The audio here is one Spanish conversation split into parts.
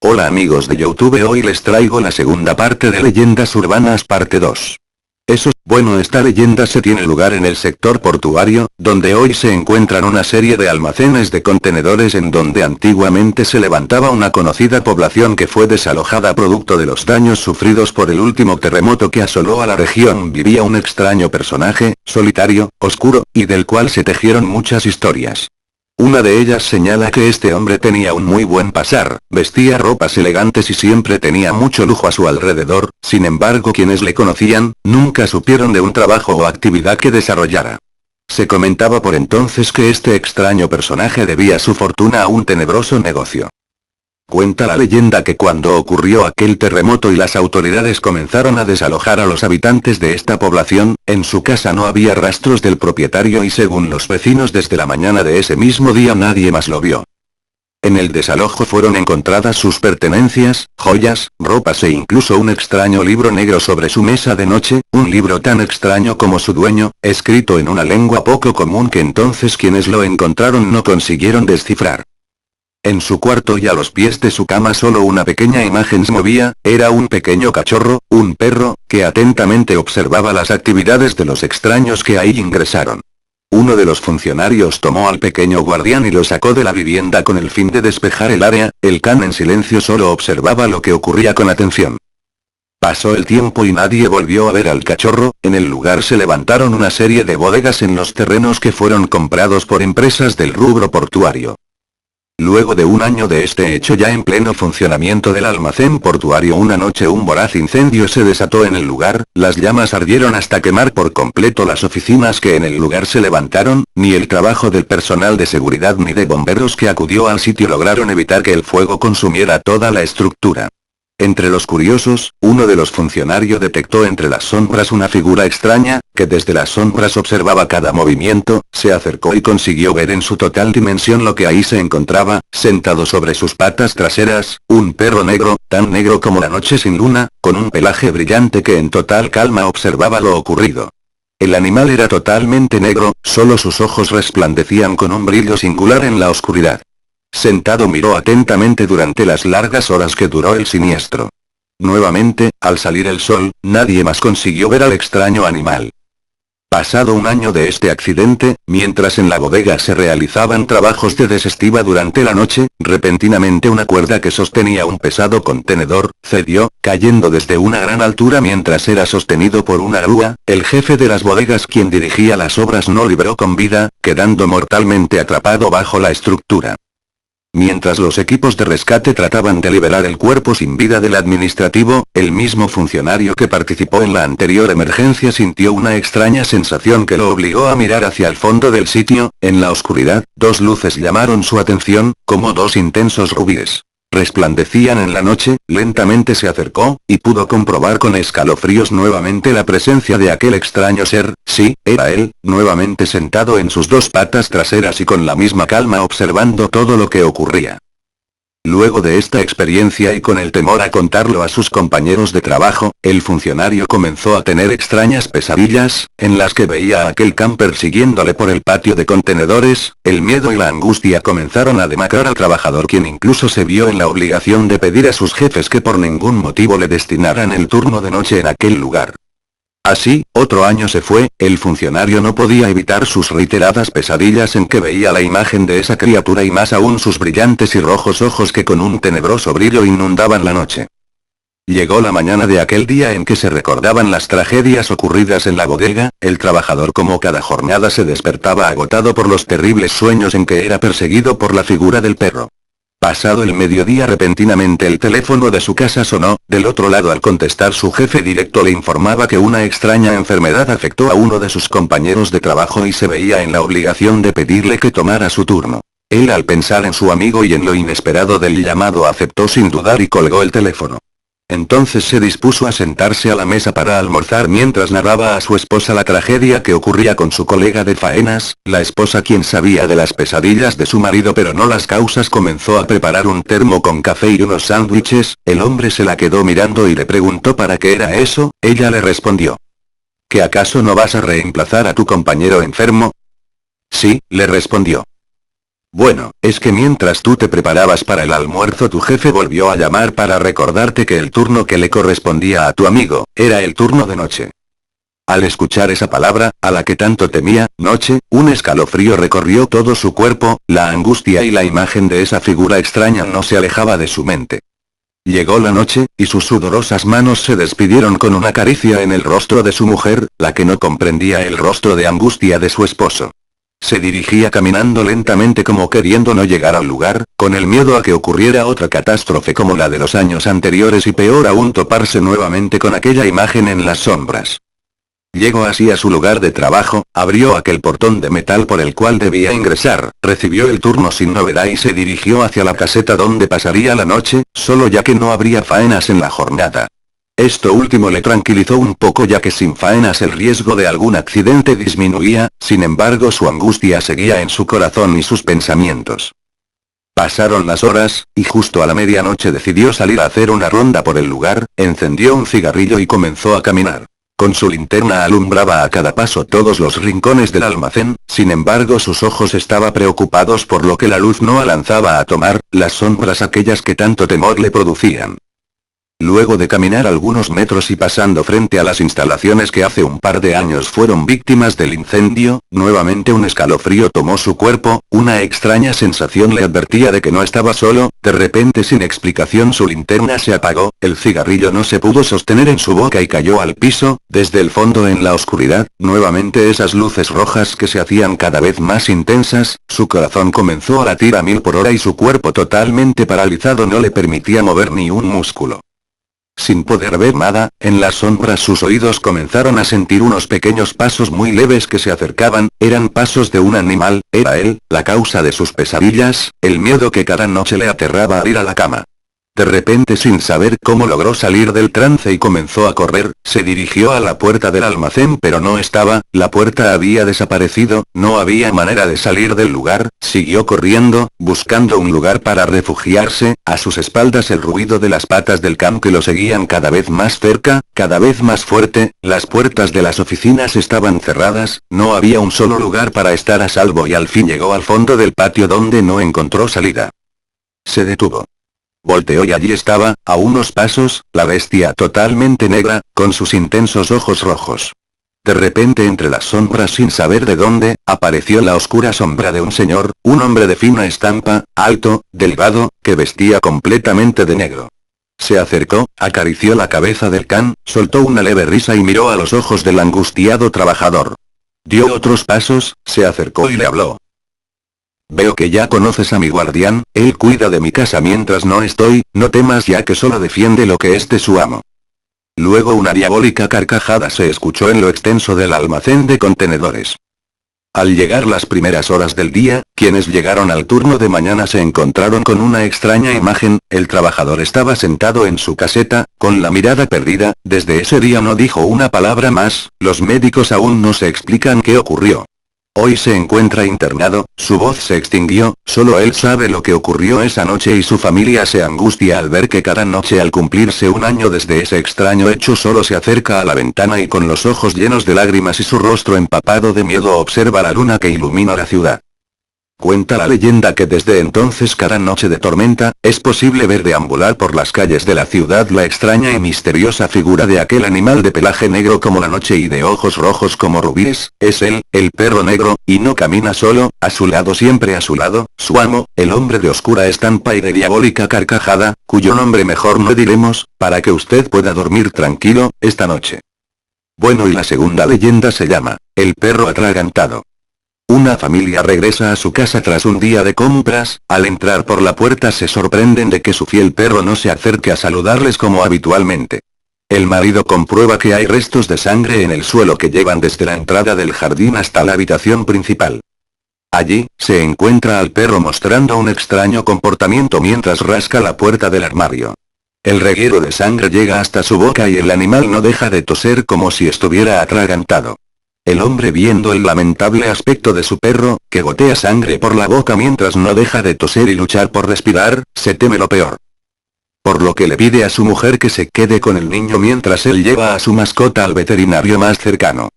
Hola amigos de YouTube, hoy les traigo la segunda parte de Leyendas Urbanas parte 2. Bueno, esta leyenda se tiene lugar en el sector portuario, donde hoy se encuentran una serie de almacenes de contenedores en donde antiguamente se levantaba una conocida población que fue desalojada producto de los daños sufridos por el último terremoto que asoló a la región. Vivía un extraño personaje, solitario, oscuro, y del cual se tejieron muchas historias. Una de ellas señala que este hombre tenía un muy buen pasar, vestía ropas elegantes y siempre tenía mucho lujo a su alrededor. Sin embargo, quienes le conocían, nunca supieron de un trabajo o actividad que desarrollara. Se comentaba por entonces que este extraño personaje debía su fortuna a un tenebroso negocio. Cuenta la leyenda que cuando ocurrió aquel terremoto y las autoridades comenzaron a desalojar a los habitantes de esta población, en su casa no había rastros del propietario y según los vecinos desde la mañana de ese mismo día nadie más lo vio. En el desalojo fueron encontradas sus pertenencias, joyas, ropas e incluso un extraño libro negro sobre su mesa de noche, un libro tan extraño como su dueño, escrito en una lengua poco común que entonces quienes lo encontraron no consiguieron descifrar. En su cuarto y a los pies de su cama solo una pequeña imagen se movía, era un pequeño cachorro, un perro, que atentamente observaba las actividades de los extraños que ahí ingresaron. Uno de los funcionarios tomó al pequeño guardián y lo sacó de la vivienda con el fin de despejar el área. El can en silencio solo observaba lo que ocurría con atención. Pasó el tiempo y nadie volvió a ver al cachorro. En el lugar se levantaron una serie de bodegas en los terrenos que fueron comprados por empresas del rubro portuario. Luego de un año de este hecho, ya en pleno funcionamiento del almacén portuario, una noche un voraz incendio se desató en el lugar, las llamas ardieron hasta quemar por completo las oficinas que en el lugar se levantaron. Ni el trabajo del personal de seguridad ni de bomberos que acudió al sitio lograron evitar que el fuego consumiera toda la estructura. Entre los curiosos, uno de los funcionarios detectó entre las sombras una figura extraña, que desde las sombras observaba cada movimiento. Se acercó y consiguió ver en su total dimensión lo que ahí se encontraba, sentado sobre sus patas traseras, un perro negro, tan negro como la noche sin luna, con un pelaje brillante que en total calma observaba lo ocurrido. El animal era totalmente negro, solo sus ojos resplandecían con un brillo singular en la oscuridad. Sentado miró atentamente durante las largas horas que duró el siniestro. Nuevamente, al salir el sol, nadie más consiguió ver al extraño animal. Pasado un año de este accidente, mientras en la bodega se realizaban trabajos de desestiva durante la noche, repentinamente una cuerda que sostenía un pesado contenedor, cedió, cayendo desde una gran altura mientras era sostenido por una grúa. El jefe de las bodegas, quien dirigía las obras, no libró con vida, quedando mortalmente atrapado bajo la estructura. Mientras los equipos de rescate trataban de liberar el cuerpo sin vida del administrativo, el mismo funcionario que participó en la anterior emergencia sintió una extraña sensación que lo obligó a mirar hacia el fondo del sitio. En la oscuridad, dos luces llamaron su atención, como dos intensos rubíes. Resplandecían en la noche. Lentamente se acercó, y pudo comprobar con escalofríos nuevamente la presencia de aquel extraño ser. Sí, era él, nuevamente sentado en sus dos patas traseras y con la misma calma observando todo lo que ocurría. Luego de esta experiencia y con el temor a contarlo a sus compañeros de trabajo, el funcionario comenzó a tener extrañas pesadillas, en las que veía a aquel camper siguiéndole por el patio de contenedores. El miedo y la angustia comenzaron a demacrar al trabajador, quien incluso se vio en la obligación de pedir a sus jefes que por ningún motivo le destinaran el turno de noche en aquel lugar. Así, otro año se fue, el funcionario no podía evitar sus reiteradas pesadillas en que veía la imagen de esa criatura y más aún sus brillantes y rojos ojos que con un tenebroso brillo inundaban la noche. Llegó la mañana de aquel día en que se recordaban las tragedias ocurridas en la bodega. El trabajador, como cada jornada, se despertaba agotado por los terribles sueños en que era perseguido por la figura del perro. Pasado el mediodía, repentinamente el teléfono de su casa sonó. Del otro lado, al contestar, su jefe directo le informaba que una extraña enfermedad afectó a uno de sus compañeros de trabajo y se veía en la obligación de pedirle que tomara su turno. Él, al pensar en su amigo y en lo inesperado del llamado, aceptó sin dudar y colgó el teléfono. Entonces se dispuso a sentarse a la mesa para almorzar mientras narraba a su esposa la tragedia que ocurría con su colega de faenas. La esposa, quien sabía de las pesadillas de su marido pero no las causas, comenzó a preparar un termo con café y unos sándwiches. El hombre se la quedó mirando y le preguntó para qué era eso. Ella le respondió: ¿que acaso no vas a reemplazar a tu compañero enfermo? Sí, le respondió. Bueno, es que mientras tú te preparabas para el almuerzo tu jefe volvió a llamar para recordarte que el turno que le correspondía a tu amigo, era el turno de noche. Al escuchar esa palabra, a la que tanto temía, noche, un escalofrío recorrió todo su cuerpo, la angustia y la imagen de esa figura extraña no se alejaba de su mente. Llegó la noche, y sus sudorosas manos se despidieron con una caricia en el rostro de su mujer, la que no comprendía el rostro de angustia de su esposo. Se dirigía caminando lentamente como queriendo no llegar al lugar, con el miedo a que ocurriera otra catástrofe como la de los años anteriores y peor aún toparse nuevamente con aquella imagen en las sombras. Llegó así a su lugar de trabajo, abrió aquel portón de metal por el cual debía ingresar, recibió el turno sin novedad y se dirigió hacia la caseta donde pasaría la noche, solo ya que no habría faenas en la jornada. Esto último le tranquilizó un poco ya que sin faenas el riesgo de algún accidente disminuía, sin embargo su angustia seguía en su corazón y sus pensamientos. Pasaron las horas, y justo a la medianoche decidió salir a hacer una ronda por el lugar, encendió un cigarrillo y comenzó a caminar. Con su linterna alumbraba a cada paso todos los rincones del almacén, sin embargo sus ojos estaban preocupados por lo que la luz no alcanzaba a tomar, las sombras aquellas que tanto temor le producían. Luego de caminar algunos metros y pasando frente a las instalaciones que hace un par de años fueron víctimas del incendio, nuevamente un escalofrío tomó su cuerpo, una extraña sensación le advertía de que no estaba solo, de repente sin explicación su linterna se apagó, el cigarrillo no se pudo sostener en su boca y cayó al piso, desde el fondo en la oscuridad, nuevamente esas luces rojas que se hacían cada vez más intensas, su corazón comenzó a latir a 1000 por hora y su cuerpo totalmente paralizado no le permitía mover ni un músculo. Sin poder ver nada, en las sombras sus oídos comenzaron a sentir unos pequeños pasos muy leves que se acercaban, eran pasos de un animal, era él, la causa de sus pesadillas, el miedo que cada noche le aterraba al ir a la cama. De repente sin saber cómo logró salir del trance y comenzó a correr, se dirigió a la puerta del almacén pero no estaba, la puerta había desaparecido, no había manera de salir del lugar, siguió corriendo, buscando un lugar para refugiarse, a sus espaldas el ruido de las patas del can que lo seguían cada vez más cerca, cada vez más fuerte, las puertas de las oficinas estaban cerradas, no había un solo lugar para estar a salvo y al fin llegó al fondo del patio donde no encontró salida. Se detuvo. Volteó y allí estaba, a unos pasos, la bestia totalmente negra, con sus intensos ojos rojos. De repente entre las sombras sin saber de dónde, apareció la oscura sombra de un señor, un hombre de fina estampa, alto, delgado, que vestía completamente de negro. Se acercó, acarició la cabeza del can, soltó una leve risa y miró a los ojos del angustiado trabajador. Dio otros pasos, se acercó y le habló. Veo que ya conoces a mi guardián, él cuida de mi casa mientras no estoy, no temas ya que solo defiende lo que es de su amo. Luego una diabólica carcajada se escuchó en lo extenso del almacén de contenedores. Al llegar las primeras horas del día, quienes llegaron al turno de mañana se encontraron con una extraña imagen, el trabajador estaba sentado en su caseta, con la mirada perdida, desde ese día no dijo una palabra más, los médicos aún no se explican qué ocurrió. Hoy se encuentra internado, su voz se extinguió, solo él sabe lo que ocurrió esa noche y su familia se angustia al ver que cada noche al cumplirse un año desde ese extraño hecho solo se acerca a la ventana y con los ojos llenos de lágrimas y su rostro empapado de miedo observa la luna que ilumina la ciudad. Cuenta la leyenda que desde entonces cada noche de tormenta, es posible ver deambular por las calles de la ciudad la extraña y misteriosa figura de aquel animal de pelaje negro como la noche y de ojos rojos como rubíes, es él, el perro negro, y no camina solo, a su lado siempre a su lado, su amo, el hombre de oscura estampa y de diabólica carcajada, cuyo nombre mejor no diremos, para que usted pueda dormir tranquilo, esta noche. Bueno y la segunda leyenda se llama, el perro atragantado. Una familia regresa a su casa tras un día de compras, al entrar por la puerta se sorprenden de que su fiel perro no se acerque a saludarles como habitualmente. El marido comprueba que hay restos de sangre en el suelo que llevan desde la entrada del jardín hasta la habitación principal. Allí, se encuentra al perro mostrando un extraño comportamiento mientras rasca la puerta del armario. El reguero de sangre llega hasta su boca y el animal no deja de toser como si estuviera atragantado. El hombre viendo el lamentable aspecto de su perro, que gotea sangre por la boca mientras no deja de toser y luchar por respirar, se teme lo peor. Por lo que le pide a su mujer que se quede con el niño mientras él lleva a su mascota al veterinario más cercano.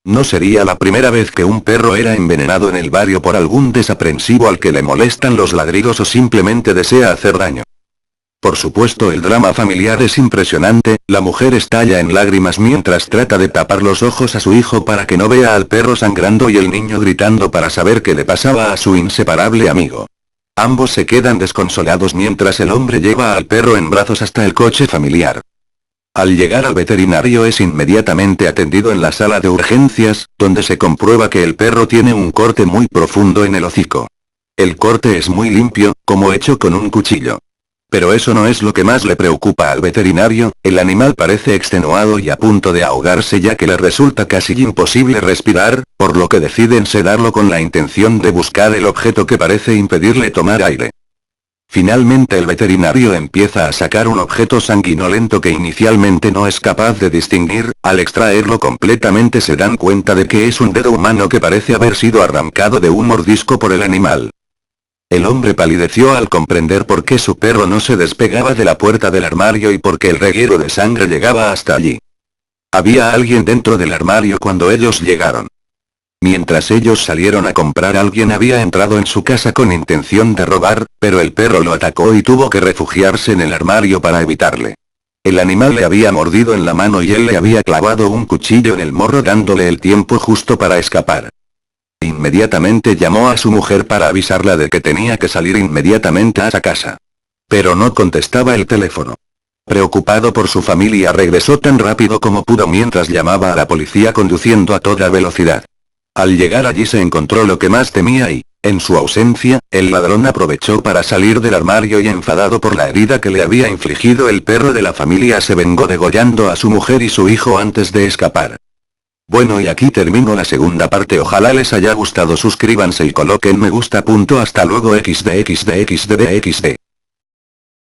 No sería la primera vez que un perro era envenenado en el barrio por algún desaprensivo al que le molestan los ladridos o simplemente desea hacer daño. Por supuesto, el drama familiar es impresionante, la mujer estalla en lágrimas mientras trata de tapar los ojos a su hijo para que no vea al perro sangrando y el niño gritando para saber qué le pasaba a su inseparable amigo. Ambos se quedan desconsolados mientras el hombre lleva al perro en brazos hasta el coche familiar. Al llegar al veterinario es inmediatamente atendido en la sala de urgencias, donde se comprueba que el perro tiene un corte muy profundo en el hocico. El corte es muy limpio, como hecho con un cuchillo. Pero eso no es lo que más le preocupa al veterinario, el animal parece extenuado y a punto de ahogarse ya que le resulta casi imposible respirar, por lo que deciden sedarlo con la intención de buscar el objeto que parece impedirle tomar aire. Finalmente el veterinario empieza a sacar un objeto sanguinolento que inicialmente no es capaz de distinguir, al extraerlo completamente se dan cuenta de que es un dedo humano que parece haber sido arrancado de un mordisco por el animal. El hombre palideció al comprender por qué su perro no se despegaba de la puerta del armario y por qué el reguero de sangre llegaba hasta allí. Había alguien dentro del armario cuando ellos llegaron. Mientras ellos salieron a comprar, alguien había entrado en su casa con intención de robar, pero el perro lo atacó y tuvo que refugiarse en el armario para evitarle. El animal le había mordido en la mano y él le había clavado un cuchillo en el morro dándole el tiempo justo para escapar. Inmediatamente llamó a su mujer para avisarla de que tenía que salir inmediatamente a esa casa. Pero no contestaba el teléfono. Preocupado por su familia regresó tan rápido como pudo mientras llamaba a la policía conduciendo a toda velocidad. Al llegar allí se encontró lo que más temía y, en su ausencia, el ladrón aprovechó para salir del armario y enfadado por la herida que le había infligido el perro de la familia se vengó degollando a su mujer y su hijo antes de escapar. Bueno, y aquí termino la segunda parte, ojalá les haya gustado, suscríbanse y coloquen me gusta. Hasta luego. XD.